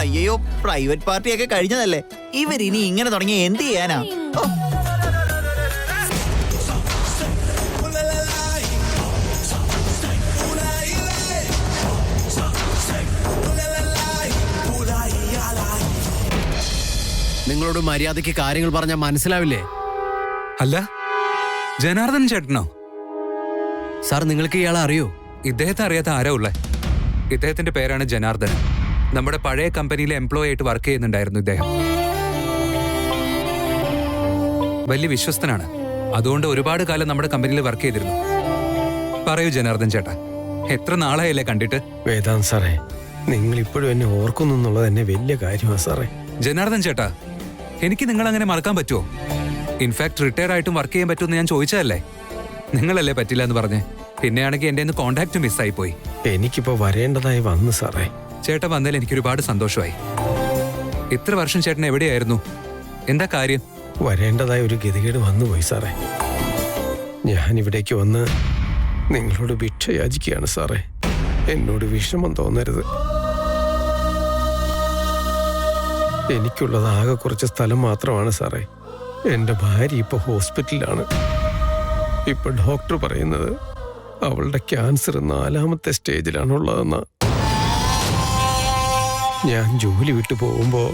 അയ്യോ, പ്രൈവറ്റ് പാർട്ടിയൊക്കെ കഴിഞ്ഞതല്ലേ. ഇവരിനി ഇങ്ങനെ തുടങ്ങിയ എന്ത് ചെയ്യാനാ? നിങ്ങളോട് മര്യാദയ്ക്ക് കാര്യങ്ങൾ പറഞ്ഞാൽ മനസ്സിലാവില്ലേ? അല്ല, ജനാർദ്ദൻ ചേട്ടനോ? സാർ, നിങ്ങൾക്ക് ഇയാളെ അറിയോ? ഇദ്ദേഹത്തെ അറിയാത്ത ആരാ ഉള്ളേ? ഇദ്ദേഹത്തിന്റെ പേരാണ് ജനാർദ്ദൻ. നമ്മുടെ പഴയ കമ്പനിയിലെ എംപ്ലോയി ആയിട്ട് വർക്ക് ചെയ്യുന്നുണ്ടായിരുന്നു ഇദ്ദേഹം. വലിയ വിശ്വസ്തനാണ്. അതുകൊണ്ട് ഒരുപാട് കാലം നമ്മുടെ കമ്പനിയിൽ വർക്ക് ചെയ്തിരുന്നു. പറയൂ ജനാർദ്ദൻ ചേട്ടാ, എത്ര നാളായല്ലേ കണ്ടിട്ട്? വേദാന്ത് സാറേ, നിങ്ങൾ ഇപ്പോഴും എന്നെ ഓർക്കുന്നു എന്നുള്ളത് തന്നെ വലിയ കാര്യമാണ് സാറേ. ജനാർദ്ദൻ ചേട്ടാ, എനിക്ക് നിങ്ങൾ അങ്ങനെ മറക്കാൻ പറ്റുമോ? ഇൻഫാക്ട് റിട്ടയർ ആയിട്ടും വർക്ക് ചെയ്യാൻ പറ്റുമെന്ന് ഞാൻ ചോദിച്ചതല്ലേ? നിങ്ങളല്ലേ പറ്റില്ല എന്ന് പറഞ്ഞേ. പിന്നെയാണെങ്കിൽ എന്റെ കോണ്ടാക്ട് മിസ്സായി പോയി. എനിക്കിപ്പോ വരേണ്ടതായി വന്നു സാറേ. ചേട്ടൻ വന്നതിൽ എനിക്ക് ഒരുപാട് സന്തോഷമായി. ഇത്ര വർഷം ചേട്ടൻ എവിടെയായിരുന്നു? എന്താ കാര്യം? വരേണ്ടതായ ഒരു ഗതികേട് വന്നുപോയി സാറേ. ഞാൻ ഇവിടേക്ക് വന്ന് നിങ്ങളോട് ഭിക്ഷ യാചിക്കുകയാണ് സാറേ. എന്നോട് വിഷമം തോന്നരുത്. എനിക്കുള്ളത് ആകെ കുറച്ച് സ്ഥലം മാത്രമാണ് സാറേ. എൻ്റെ ഭാര്യ ഇപ്പോൾ ഹോസ്പിറ്റലിലാണ്. ഇപ്പൊ ഡോക്ടർ പറയുന്നത് അവളുടെ ക്യാൻസർ 4ാമത്തെ സ്റ്റേജിലാണുള്ളതെന്നാ. ഞാൻ ജോലി വിട്ടു പോകുമ്പോൾ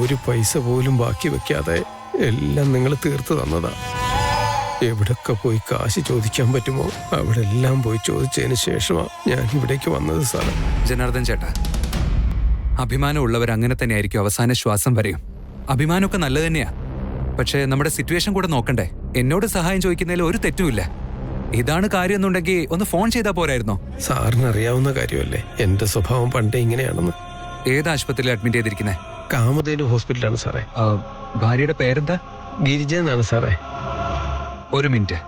ഒരു പൈസ പോലും ബാക്കി വെക്കാതെ എല്ലാം നിങ്ങൾ തീർത്തു തന്നതാ. എവിടൊക്കെ പോയി കാശ് ചോദിക്കാൻ പറ്റുമോ അവിടെ എല്ലാം പോയി ചോദിച്ചതിന് ശേഷമാണ് ഞാൻ ഇവിടേക്ക് വന്നത് സാറേ. ജനാർദ്ദൻ ചേട്ടാ, അഭിമാനമുള്ളവർ അങ്ങനെ തന്നെയായിരിക്കും അവസാന ശ്വാസം വരെയും. അഭിമാനമൊക്കെ നല്ലത് തന്നെയാ. പക്ഷേ നമ്മുടെ സിറ്റുവേഷൻ കൂടെ നോക്കണ്ടേ? എന്നോട് സഹായം ചോദിക്കുന്നതിൽ ഒരു തെറ്റുമില്ല. ഇതാണ് കാര്യം എന്നുണ്ടെങ്കിൽ ഒന്ന് ഫോൺ ചെയ്താൽ പോരായിരുന്നോ? സാറിന് അറിയാവുന്ന കാര്യമല്ലേ എന്റെ സ്വഭാവം പണ്ടേ ഇങ്ങനെയാണെന്ന്. ഏത് ആശുപത്രിയിൽ അഡ്മിറ്റ് ചെയ്തിരിക്കുന്നത്? കാമധേനു ഹോസ്പിറ്റലാണ് സാറേ. ഭാര്യയുടെ പേരെന്താ? ഗിരിജ എന്നാണ് സാറേ. ഒരു മിനിറ്റ്.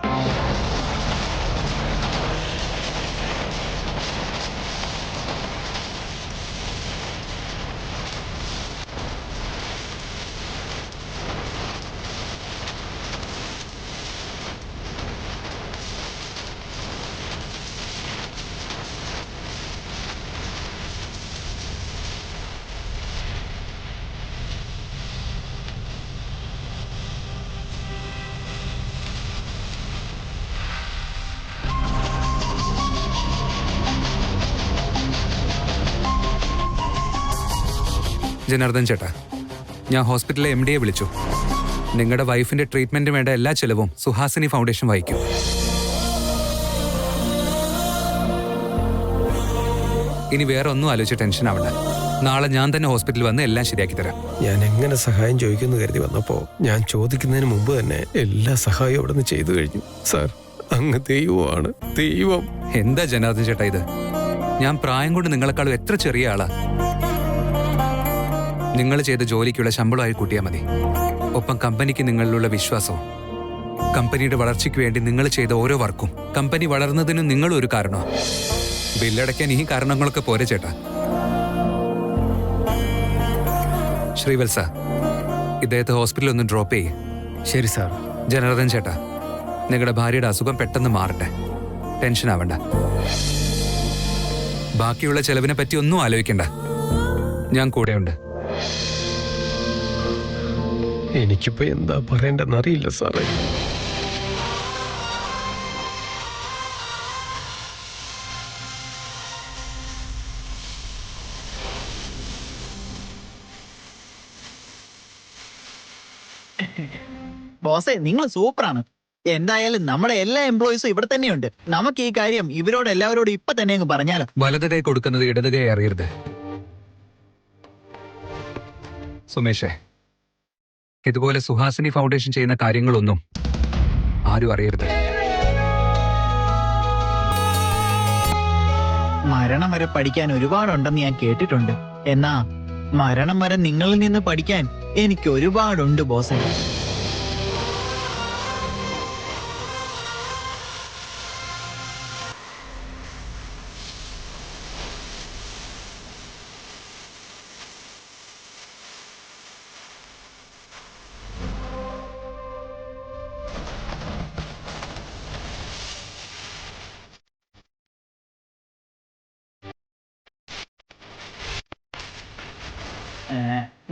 ജനാർദ്ദൻ ചേട്ടാ, ഞാൻ ഹോസ്പിറ്റലിലെ MD വിളിച്ചു. നിങ്ങളുടെ വൈഫിന്റെ ട്രീറ്റ്മെന്റിന് വേണ്ട എല്ലാ ചെലവും സുഹാസിനി ഫൗണ്ടേഷൻ വഹിക്കും. ഇനി വേറെ ഒന്നും ആലോചിച്ച് ടെൻഷൻ ആവണ്ട. നാളെ ഞാൻ തന്നെ ഹോസ്പിറ്റലിൽ വന്ന് എല്ലാം ശരിയാക്കി തരാം. ഞാൻ എങ്ങനെ സഹായം ചോദിക്കുന്നു കരുതി വന്നപ്പോ ഞാൻ ചോദിക്കുന്നതിന് മുമ്പ് തന്നെ എല്ലാ സഹായവും അവിടെ നിന്ന് ചെയ്തു കഴിഞ്ഞു സാർ. അങ്ങ് ദൈവമാണ്, ദൈവം. എന്താ ജനാർദ്ദൻ ചേട്ടാ ഇത്? ഞാൻ പ്രായം കൊണ്ട് നിങ്ങളെക്കാളും എത്ര ചെറിയ ആളാ. നിങ്ങൾ ചെയ്ത ജോലിക്കുള്ള ശമ്പളമായി കൂട്ടിയാൽ മതി. ഒപ്പം കമ്പനിക്ക് നിങ്ങളിലുള്ള വിശ്വാസവും കമ്പനിയുടെ വളർച്ചയ്ക്ക് വേണ്ടി നിങ്ങൾ ചെയ്ത ഓരോ വർക്കും കമ്പനി വളർന്നതിനും നിങ്ങളും ഒരു കാരണമാണ്. ബില്ലടയ്ക്കാൻ ഈ കാരണങ്ങളൊക്കെ പോരെ ചേട്ടാ. ശ്രീവത്സ, ഇദ്ദേഹത്തെ ഹോസ്പിറ്റലിൽ ഒന്ന് ഡ്രോപ്പ് ചെയ്യേ. ശരി സാർ. ജനാർദ്ദൻ ചേട്ടാ, നിങ്ങളുടെ ഭാര്യയുടെ അസുഖം പെട്ടെന്ന് മാറട്ടെ. ടെൻഷൻ ആവണ്ട. ബാക്കിയുള്ള ചെലവിനെ പറ്റി ഒന്നും ആലോചിക്കണ്ട. ഞാൻ കൂടെയുണ്ട്. എനിക്കിപ്പോ എന്താ പറയേണ്ടെന്നറിയില്ല സാറേ. ബോസേ, നിങ്ങൾ സൂപ്പറാണ്. എന്തായാലും നമ്മുടെ എല്ലാ എംപ്ലോയീസും ഇവിടെ തന്നെയുണ്ട്. നമുക്ക് ഈ കാര്യം ഇവരോട് എല്ലാവരോടും ഇപ്പൊ തന്നെ അങ്ങ് പറഞ്ഞാലോ? വലത് കൈ കൊടുക്കുന്നത് ഇടത് കൈ അറിയരുത്. സുമേഷേ, ഇതുപോലെ സുഹാസിനി ഫൗണ്ടേഷൻ ചെയ്യുന്ന കാര്യങ്ങളൊന്നും ആരും അറിയരുത്. മരണം വരെ പഠിക്കാൻ ഒരുപാടുണ്ടെന്ന് ഞാൻ കേട്ടിട്ടുണ്ട്. എന്നാ മരണം വരെ നിങ്ങളിൽ നിന്ന് പഠിക്കാൻ എനിക്ക് ഒരുപാടുണ്ട് ബോസേ.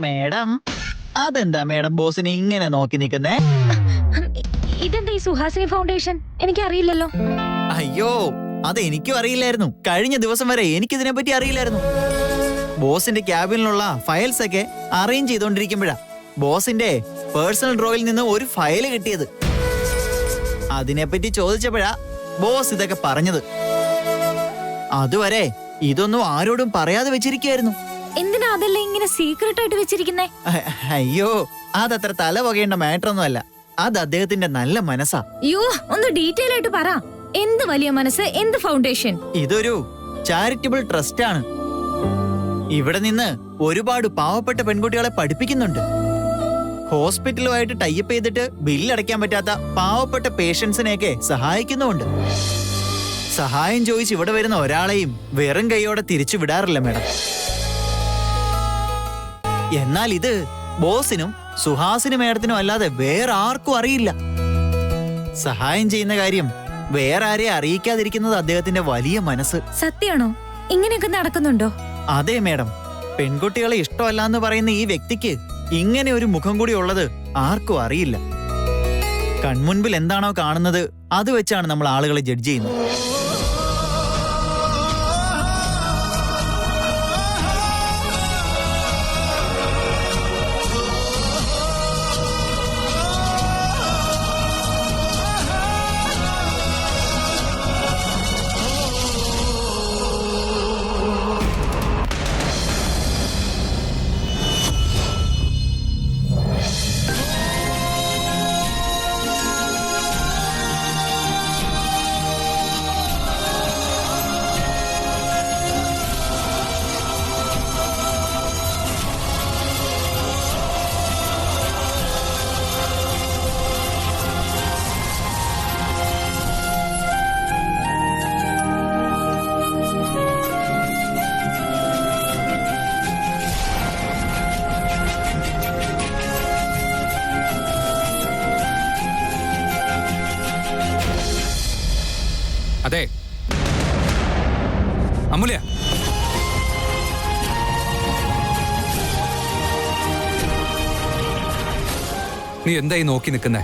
മേഡം, അതെന്താ മേഡം ബോസിനെ ഇങ്ങനെ നോക്കി നിൽക്കുന്നേ? ഇതെന്താ ഈ സുഹാസിനി ഫൗണ്ടേഷൻ? എനിക്കറിയില്ലല്ലോ. അയ്യോ, അത് എനിക്കും അറിയില്ലായിരുന്നു. കഴിഞ്ഞ ദിവസം വരെ എനിക്കിതിനെ പറ്റി അറിയില്ലായിരുന്നു. ബോസിന്റെ ക്യാബിനിലുള്ള ഫയൽസ് ഒക്കെ അറേഞ്ച് ചെയ്തോണ്ടിരിക്കുമ്പോഴാ ബോസിന്റെ പേഴ്സണൽ ഡ്രോയിൽ നിന്ന് ഒരു ഫയല് കിട്ടിയത്. അതിനെപ്പറ്റി ചോദിച്ചപ്പോഴാ ബോസ് ഇതൊക്കെ പറഞ്ഞത്. അതുവരെ ഇതൊന്നും ആരോടും പറയാതെ വെച്ചിരിക്കുകയായിരുന്നു. എന്തിനാ അതെല്ലാം ഇങ്ങനെ സീക്രട്ട് ആയിട്ട് വെച്ചിരിക്കുന്നേ? അയ്യോ, അതത്ര തല പുകയേണ്ട മാറ്ററൊന്നും അല്ല. അത് അദ്ദേഹത്തിന്റെ നല്ല മനസ്സാ. അയ്യോ, ഒന്ന് ഡീറ്റെയിൽ ആയിട്ട് പറ. എന്ത് വലിയ മനസ്സ്, എന്ത് ഫൗണ്ടേഷൻ? ഇതൊരു ചാരിറ്റബിൾ ട്രസ്റ്റ് ആണ്. ഇവിടെ നിന്ന് ഒരുപാട് പാവപ്പെട്ട പെൺകുട്ടികളെ പഠിപ്പിക്കുന്നുണ്ട്. ഹോസ്പിറ്റലുമായിട്ട് ടൈപ്പ് ചെയ്തിട്ട് ബില്ലടയ്ക്കാൻ പറ്റാത്ത പാവപ്പെട്ട പേഷ്യൻസിനെയൊക്കെ സഹായിക്കുന്നുമുണ്ട്. സഹായം ചോദിച്ച് ഇവിടെ വരുന്ന ഒരാളെയും വെറും കൈയോടെ തിരിച്ചു വിടാറില്ല മേഡം. എന്നാൽ ഇത് ബോസിനും സുഹാസിനി മേഡത്തിനും അല്ലാതെ വേറെ ആർക്കും അറിയില്ല. സഹായം ചെയ്യുന്ന കാര്യം വേറെ ആരെയും അറിയിക്കാതിരിക്കുന്നത് അദ്ദേഹത്തിന്റെ വലിയ മനസ്സ്. സത്യാണോ? ഇങ്ങനെയൊക്കെ നടക്കുന്നുണ്ടോ? അതെ മേഡം, പെൺകുട്ടികളെ ഇഷ്ടമല്ല എന്ന് പറയുന്ന ഈ വ്യക്തിക്ക് ഇങ്ങനെ ഒരു മുഖം കൂടി ഉള്ളത് ആർക്കും അറിയില്ല. കൺമുൻപിൽ എന്താണോ കാണുന്നത് അത് വെച്ചാണ് നമ്മൾ ആളുകളെ ജഡ്ജ് ചെയ്യുന്നത്. അതെ അമൂല്യ, നീ എന്തായി നോക്കി നിൽക്കുന്നേ?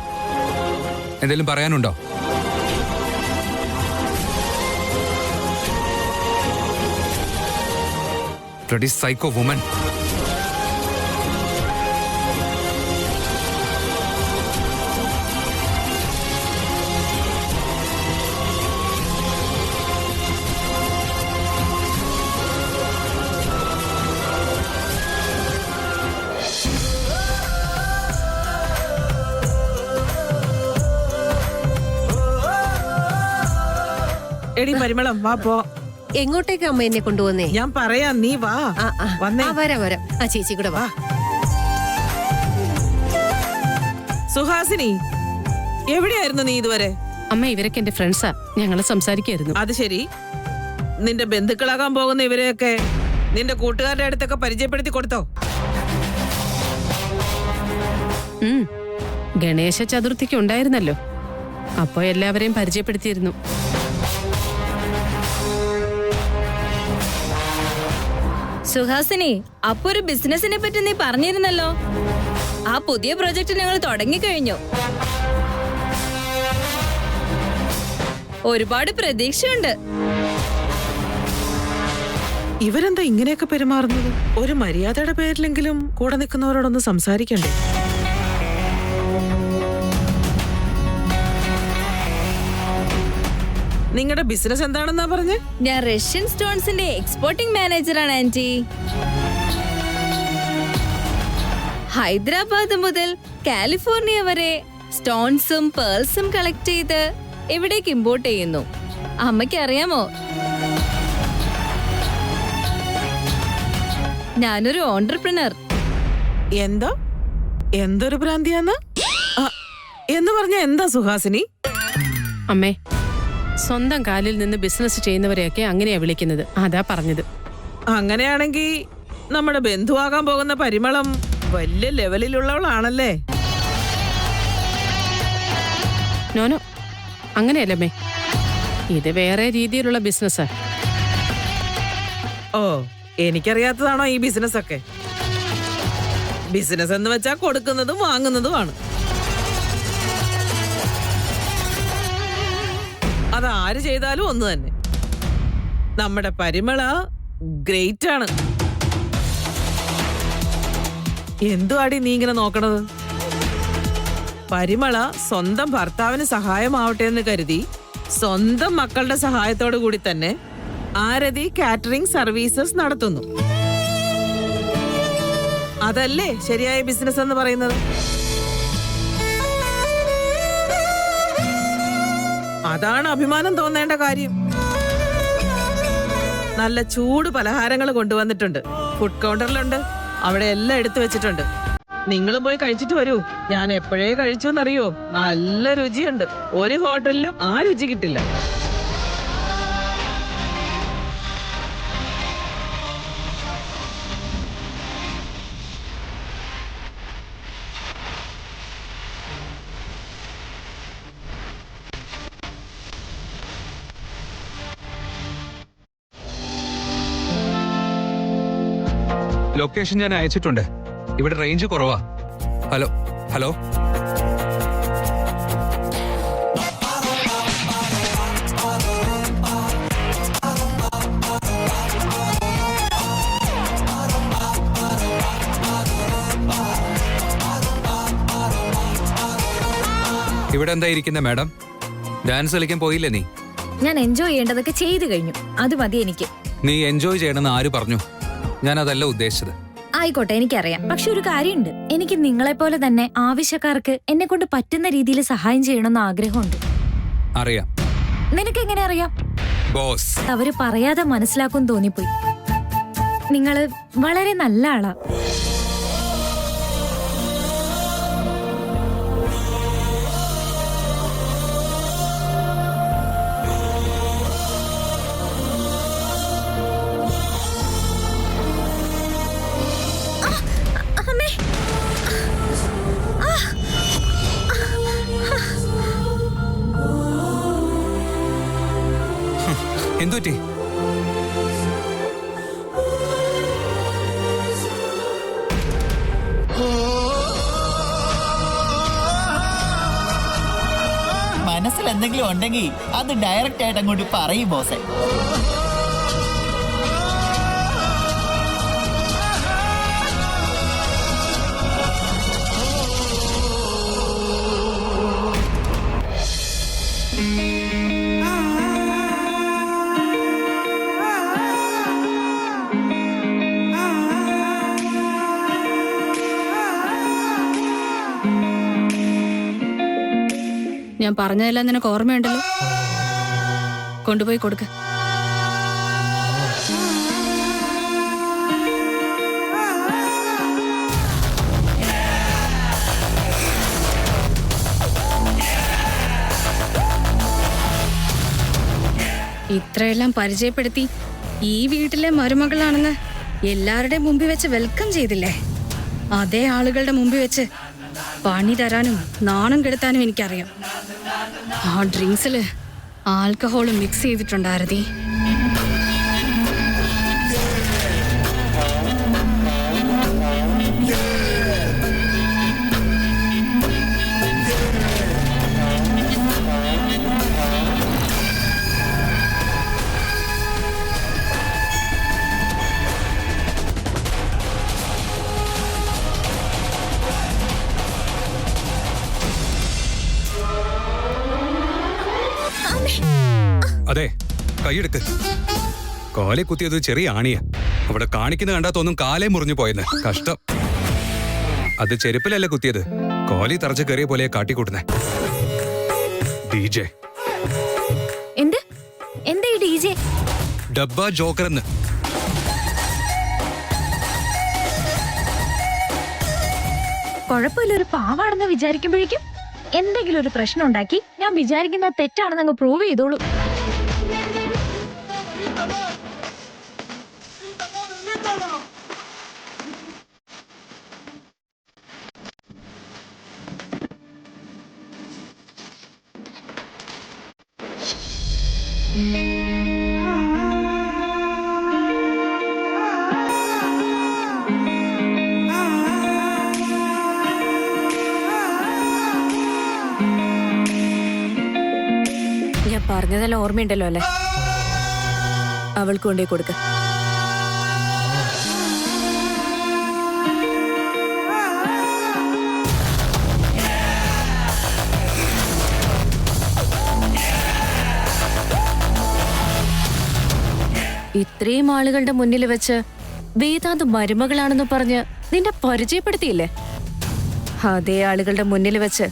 എന്തെങ്കിലും പറയാനുണ്ടോ? Bloody psycho woman. എടി പരിമളം, വാ പോ. എങ്ങോട്ടേക്ക് അമ്മ എന്നെ കൊണ്ടുവന്നേ? ഞാൻ പറയാം, നീ വാ. വന്നേ. വരാം. ആ ചേച്ചി കൂടെ വാ. സുഹാസിനി, എവിടെയായിരുന്നു നീ ഇതുവരെ? അമ്മ, ഇവരൊക്കെ എന്റെ ഫ്രണ്ട്സാ, ഞങ്ങള് സംസാരിക്കായിരുന്നു. അത് ശരി. നിന്റെ ബന്ധുക്കളാകാൻ പോകുന്ന ഇവരെയൊക്കെ നിന്റെ കൂട്ടുകാരുടെ അടുത്തൊക്കെ പരിചയപ്പെടുത്തി കൊടുത്തോ? ഗണേശ ചതുർത്ഥിക്ക് ഉണ്ടായിരുന്നല്ലോ, അപ്പോ എല്ലാവരെയും പരിചയപ്പെടുത്തിയിരുന്നു. സുഹാസിനി, അപ്പൊ ഒരു ബിസിനസിനെ പറ്റി നീ പറഞ്ഞിരുന്നല്ലോ. ആ പുതിയ പ്രൊജക്ട് ഞങ്ങൾ തുടങ്ങിക്കഴിഞ്ഞു. ഒരുപാട് പ്രതീക്ഷയുണ്ട്. ഇവരെന്താ ഇങ്ങനെയൊക്കെ പെരുമാറുന്നത്? ഒരു മര്യാദയുടെ പേരിലെങ്കിലും കൂടെ നിൽക്കുന്നവരോടൊന്ന് സംസാരിക്കണ്ടേ? നിങ്ങളുടെ ബിസിനസ് എന്താണെന്നാ പറഞ്ഞേ? ഞാൻ റഷ്യൻ സ്റ്റോൺസിന്റെ എക്സ്പോർട്ടിംഗ് മാനേജറാണ് ആന്റി. ഹൈദരാബാദ് മുതൽ കാലിഫോർണിയ വരെ സ്റ്റോൺസും പേൾസും കളക്ട് ചെയ്ത് എവിടേക്ക് ഇമ്പോർട്ട് ചെയ്യുന്നു. അമ്മയ്ക്ക് അറിയാമോ, ഞാനൊരു ഓൺട്രപ്രണർ. എന്താ? എന്തൊരു ഭ്രാന്തിയാന്ന് എന്ന് പറഞ്ഞ എന്താ സുഹാസിനി? അമ്മേ, സ്വന്തം കാലിൽ നിന്ന് ബിസിനസ് ചെയ്യുന്നവരെയൊക്കെ അങ്ങനെയാ വിളിക്കുന്നത്, അതാ പറഞ്ഞത്. അങ്ങനെയാണെങ്കിൽ നമ്മുടെ ബന്ധുവാകാൻ പോകുന്ന പരിമളം വലിയ ലെവലിലുള്ളവളാണല്ലേ? നോനോ, അങ്ങനെയല്ലമ്മേ, ഇത് വേറെ രീതിയിലുള്ള ബിസിനസ്സാ. ഓ, എനിക്കറിയാത്തതാണോ ഈ ബിസിനസ് ഒക്കെ? ബിസിനസ് എന്ന് വെച്ചാൽ കൊടുക്കുന്നതും വാങ്ങുന്നതുമാണ്. അതാര് ചെയ്താലും ഒന്ന് തന്നെ. നമ്മുടെ പരിമള ഗ്രേറ്റ് ആണ്. എന്തുവാടി നീ ഇങ്ങനെ നോക്കണത്? പരിമള സ്വന്തം ഭർത്താവിന് സഹായമാവട്ടെ എന്ന് കരുതി സ്വന്തം മക്കളുടെ സഹായത്തോടു കൂടി തന്നെ ആരതി കാറ്ററിംഗ് സർവീസസ് നടത്തുന്നു. അതല്ലേ ശരിയായ ബിസിനസ് എന്ന് പറയുന്നത്? അതാണ് അഭിമാനം തോന്നേണ്ട കാര്യം. നല്ല ചൂട് പലഹാരങ്ങൾ കൊണ്ടുവന്നിട്ടുണ്ട്. ഫുഡ് കൗണ്ടറിലുണ്ട്. അവിടെ എല്ലാം എടുത്തു വെച്ചിട്ടുണ്ട്. നിങ്ങളും പോയി കഴിച്ചിട്ട് വരൂ. ഞാൻ എപ്പോഴേ കഴിച്ചു എന്നറിയോ? നല്ല രുചിയുണ്ട്. ഒരു ഹോട്ടലിലും ആ രുചി കിട്ടില്ല. ലൊക്കേഷൻ ഞാൻ അയച്ചിട്ടുണ്ട്. ഇവിടെ റേഞ്ച് കുറവാ. ഹലോ ഹലോ ഇവിടെ എന്താ ഇരിക്കുന്നത് മാഡം? ഡാൻസ് കളിക്കാൻ പോയില്ലേ നീ? ഞാൻ എൻജോയ് ചെയ്യേണ്ടതൊക്കെ ചെയ്തു കഴിഞ്ഞു. അത് മതി എനിക്ക്. നീ എൻജോയ് ചെയ്യണമെന്ന് ആര് പറഞ്ഞു? ഞാൻ അതല്ല ഉദ്ദേശിച്ചത്. ആയിക്കോട്ടെ, എനിക്കറിയാം. പക്ഷെ ഒരു കാര്യമുണ്ട്. എനിക്ക് നിങ്ങളെപ്പോലെ തന്നെ ആവശ്യക്കാർക്ക് എന്നെ കൊണ്ട് പറ്റുന്ന രീതിയിൽ സഹായം ചെയ്യണമെന്ന് ആഗ്രഹമുണ്ട്. അറിയാം. നിനക്ക് എങ്ങനെ അറിയാം? ബോസ് അവര് പറയാതെ മനസ്സിലാക്കും തോന്നിപ്പോയി. നിങ്ങള് വളരെ നല്ല ആളാ. എന്തുപറ്റി? മനസ്സിൽ എന്തെങ്കിലും ഉണ്ടെങ്കിൽ അത് ഡയറക്റ്റ് ആയിട്ട് അങ്ങോട്ട് പറയും ബോസേ. ഞാൻ പറഞ്ഞതെല്ലാം നിനക്ക് ഓർമ്മയുണ്ടല്ലോ. കൊണ്ടുപോയി കൊടുക്ക. ഇത്രയെല്ലാം പരിചയപ്പെടുത്തി ഈ വീട്ടിലെ മരുമകളാണെന്ന് എല്ലാവരുടെയും മുമ്പിൽ വെച്ച് വെൽക്കം ചെയ്തില്ലേ? അതേ ആളുകളുടെ മുമ്പിൽ വെച്ച് പണി തരാനും നാണം കെടുത്താനും എനിക്കറിയാം. ആ ഡ്രിങ്ക്സില് ആൽക്കഹോൾ മിക്സ് ചെയ്തിട്ടുണ്ടായിരുന്നേ. അതെ, കൈയെടുക്ക്. കാലെ കുത്തിയത് ചെറിയ ആണിയാ. അവിടെ കാണിക്കുന്ന കണ്ടാ തോന്നും കാലേ മുറിഞ്ഞു പോയെന്ന്. കഷ്ടം. അത് ചെരുപ്പിലല്ല കുത്തിയത്. കോലി തറച്ച് കയറിയ പോലെ കാട്ടിക്കൂട്ടുന്നേ. ഡിജെ. എന്ത്? എന്താ ഈ ഡിജെ? ഡബ്ബ ജോക്കർ എന്ന്. കുഴപ്പമില്ല, ഒരു പാവാണെന്ന് വിചാരിക്കുമ്പോഴേക്കും എന്തെങ്കിലും ഒരു പ്രശ്നം ഉണ്ടാക്കി ഞാൻ വിചാരിക്കുന്ന തെറ്റാണെന്ന് അങ്ങ് പ്രൂവ് ചെയ്തോളൂ. ഞാൻ പറഞ്ഞതെല്ലാം ഓർമ്മയുണ്ടല്ലോ അല്ലേ? അവൾക്ക് കൊണ്ടേ കൊടുക്ക. ഇത്രയും ആളുകളുടെ മുന്നിൽ വെച്ച് വേദാന്ത് മരുമകളാണെന്ന് പറഞ്ഞ് നിന്നെ പരിചയപ്പെടുത്തിയില്ലേ? അതേ ആളുകളുടെ മുന്നിൽ വെച്ച്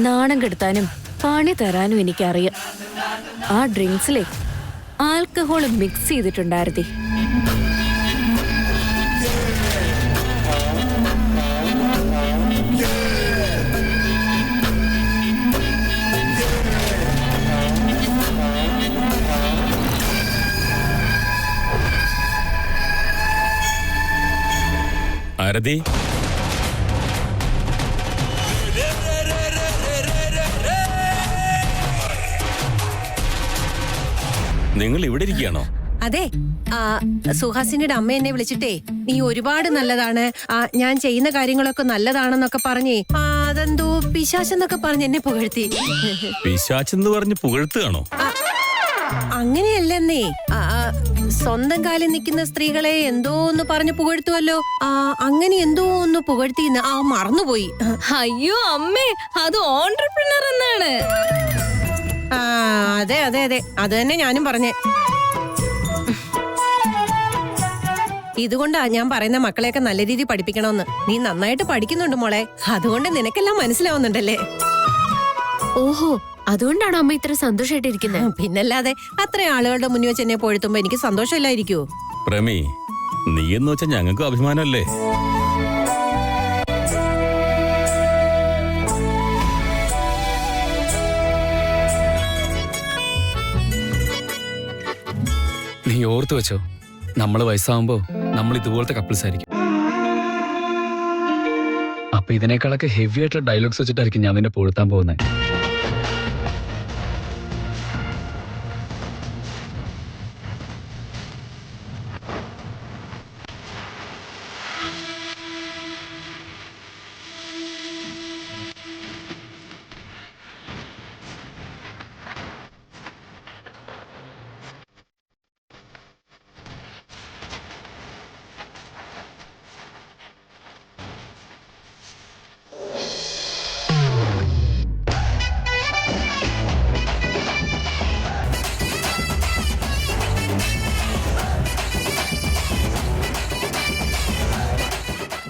നാണം കെടുത്താനും പണി തരാനും എനിക്കറിയാം. ആ ഡ്രിങ്ക്സിലെ ആൽക്കഹോൾ മിക്സ് ചെയ്തിട്ടുണ്ടായിരുന്നേ. ആരതി, നിങ്ങൾ ഇവിടെ ഇരിക്കുകയാണോ? അതെ, സുഹാസിനിയുടെ അമ്മ എന്നെ വിളിച്ചിട്ടേ നീ ഒരുപാട് നല്ലതാണ്, ഞാൻ ചെയ്യുന്ന കാര്യങ്ങളൊക്കെ നല്ലതാണെന്നൊക്കെ പറഞ്ഞേ അതെന്തോ പിശാചെന്നൊക്കെ പറഞ്ഞ് എന്നെ പുകഴ്ത്തി. പിശാചെന്ന് പറഞ്ഞ് പുകഴ്ത്തുകയാണോ? അങ്ങനെയല്ലെന്നേ, സ്വന്തം കാലിൽ നിൽക്കുന്ന സ്ത്രീകളെ എന്തോ ഒന്ന് പറഞ്ഞ് പുകഴ്ത്തുവല്ലോ. അങ്ങനെ എന്തോ ഒന്ന് പുകഴ്ത്തിന്ന് മറന്നുപോയി. അയ്യോ അമ്മേ, അത് ഓൺട്രപ്രണർ എന്നാണ്. അതെ അതെ അതെ, അത് തന്നെ ഞാനും പറഞ്ഞേ. ഇതുകൊണ്ടാ ഞാൻ പറയുന്ന മക്കളെയൊക്കെ നല്ല രീതിയിൽ പഠിപ്പിക്കണമെന്ന്. നീ നന്നായിട്ട് പഠിക്കുന്നുണ്ട് മോളെ, അതുകൊണ്ട് നിനക്കെല്ലാം മനസ്സിലാവുന്നുണ്ടല്ലേ. ഓഹോ, അതുകൊണ്ടാണ് അമ്മ ഇത്ര സന്തോഷമായിട്ടിരിക്കുന്നത്? പിന്നല്ലാതെ, അത്ര ആളുകളുടെ മുന്നിൽ വെച്ച് എന്നെ പൊഴുത്തുമ്പോ എനിക്ക് സന്തോഷമില്ലായിരിക്കോ? പ്രമി, നീ എന്ന് വെച്ചാൽ ഞങ്ങൾക്ക് അഭിമാനമല്ലേ. നീ ഓർത്തു വെച്ചോ, നമ്മള് വയസ്സാവുമ്പോ നമ്മൾ ഇതുപോലത്തെ കപ്പിൾസ് ആയിരിക്കും. അപ്പൊ ഇതിനേക്കാളൊക്കെ ഹെവി ആയിട്ടുള്ള ഡയലോഗ്സ് വെച്ചിട്ടായിരിക്കും ഞാൻ നിന്നെ പൊഴുത്താൻ പോകുന്നത്.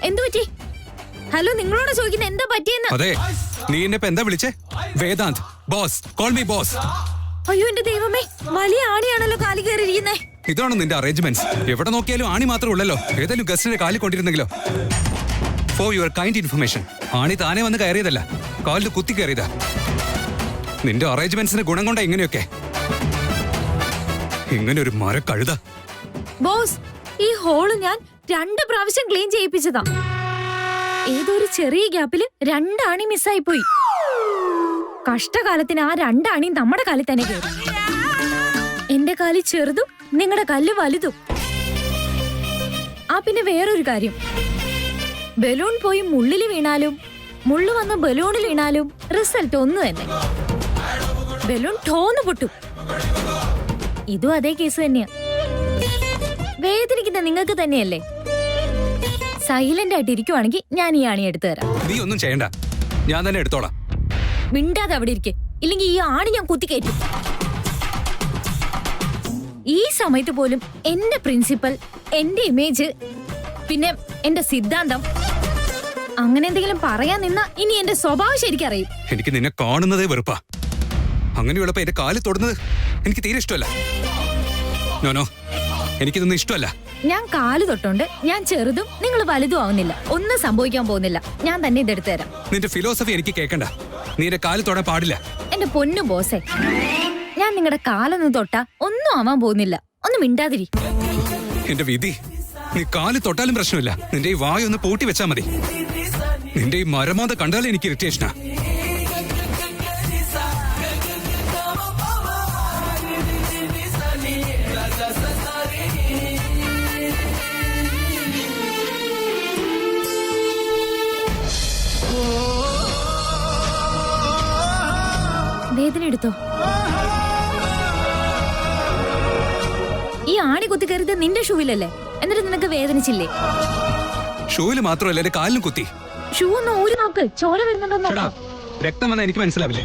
എന്തു പറ്റി? ഹലോ, നിങ്ങളോട് ചോദിക്കുന്ന എന്താ പറ്റിയെന്ന്. അതെ, നീ എന്നെ ഇപ്പൊ എന്താ വിളിച്ചേ? Vedant boss, call me boss. അയ്യോ എന്റെ ദൈവമേ, വലിയ ആണിയാണല്ലോ കാലി കയറിയിരിക്കുന്നേ. ഇതാണോ നിന്റെ അറേഞ്ച്മെന്റ്സ്? എവിടെ നോക്കിയാലും ആണി മാത്രം ഉള്ളല്ലോ. ഏതെങ്കിലും ഗസ്റ്റിനെ കാലിൽ കൊണ്ടിരുന്നെങ്കിലോ? ഫോർ യുവർ കൈൻഡ് ഇൻഫർമേഷൻ, ആണി താനെ വന്ന് കയറിയതല്ല, കാലിൽ കുത്തി കയറിയതാ. നിന്റെ അറേഞ്ച്മെന്റ്സിന്റെ ഗുണം കൊണ്ടാ ഇങ്ങനെയൊക്കെ. ഇങ്ങനെ ഒരു മര കഴുത. ബോസ്, ഈ ഹോള് ഞാൻ 2 പ്രാവശ്യം ക്ലീൻ ചെയ്യിപ്പിച്ചതാ. ഏതോ ഒരു ചെറിയ ഗ്യാപ്പില് 2 ആണി മിസ്സായി പോയി. കഷ്ടകാലത്തിന് ആ 2 ആണിയും നമ്മുടെ കാലിൽ തന്നെ കയറി. എന്റെ കാലി ചെറുതും നിങ്ങളുടെ കല്ല് വലുതും. പിന്നെ വേറൊരു കാര്യം, ബലൂൺ പോയി മുള്ളിൽ വീണാലും മുള്ളു വന്ന് ബലൂണിൽ വീണാലും റിസൾട്ട് ഒന്ന് തന്നെ. ബലൂൺ ടോന്ന് പൊട്ടും. ഇതും അതേ കേസ് തന്നെയാ. വേദനിക്കുന്ന നിങ്ങൾക്ക് തന്നെയല്ലേ? സൈലന്റ് ആയിട്ട് ഇരിക്കുവാണെങ്കിൽ ഞാൻ ഈ ആണി എടുത്തു തരാം. നീ ഒന്നും ചെയ്യണ്ട, ഞാൻ തന്നെ എടുത്തോളാം. മിണ്ടാതെ അവിടെ ഇരിക്കെ, ഇല്ലെങ്കിൽ ഈ ആണി ഞാൻ കുത്തിക്കയറ്റും. ഈ സമയത്ത് പോലും എന്റെ പ്രിൻസിപ്പൽ, എന്റെ ഇമേജ്, പിന്നെ എന്റെ സിദ്ധാന്തം അങ്ങനെ എന്തെങ്കിലും പറയാൻ നിന്നാ ഇനി എന്റെ സ്വഭാവം ശരിക്കറിയും. എനിക്ക് നിന്നെ കാണുന്നതേ വെറുപ്പാ. അങ്ങനെയുള്ളപ്പോ എന്റെ കാലിൽ തൊടുന്നത് എനിക്ക് തീരെ ഇഷ്ടമല്ല. നോനോ, എനിക്കിതൊന്നും ഇഷ്ടമല്ല. ഞാൻ കാല് തൊട്ടോണ്ട് ഞാൻ ചെറുതും നിങ്ങൾ വലുതും ആവുന്നില്ല. ഒന്നും സംഭവിക്കാൻ പോകുന്നില്ല. ഞാൻ തന്നെ ഇതെടുത്തു തരാം. നിന്റെ ഫിലോസഫി എനിക്ക് കേൾക്കണ്ട. നീ എന്റെ കാലിൽ തൊടാൻ പാടില്ല. എന്റെ പൊന്നു ബോസേ, ഞാൻ നിങ്ങളുടെ കാലൊന്നും തൊട്ടാ ഒന്നും ആവാൻ പോകുന്നില്ല. ഒന്ന് മിണ്ടാതിരി. എന്റെ വിധി, നീ കാലിൽ തൊട്ടാലും പ്രശ്നമില്ല. നിന്റെ ഈ വായൊന്ന് പൂട്ടി വെച്ചാ മതി. നിന്റെ ഈ മരമോന്ത കണ്ടാലും എനിക്ക് ഇറിറ്റേഷനാ. വേദന എടുത്തോ? ഈ ആണി കുത്തി കയറിയത് നിന്റെ ഷൂവിലല്ലേ? എന്നിട്ട് നിനക്ക് വേദനിച്ചില്ലേ? ഷൂവിൽ മാത്രമല്ല എന്റെ കാലിലും കുത്തി. ഷൂ ഒന്ന് ഊരി നോക്ക്, ചോര വരുന്നുണ്ടോ നോക്കാം. രക്തം വന്നാൽ എനിക്ക് മനസ്സിലാവില്ലേ?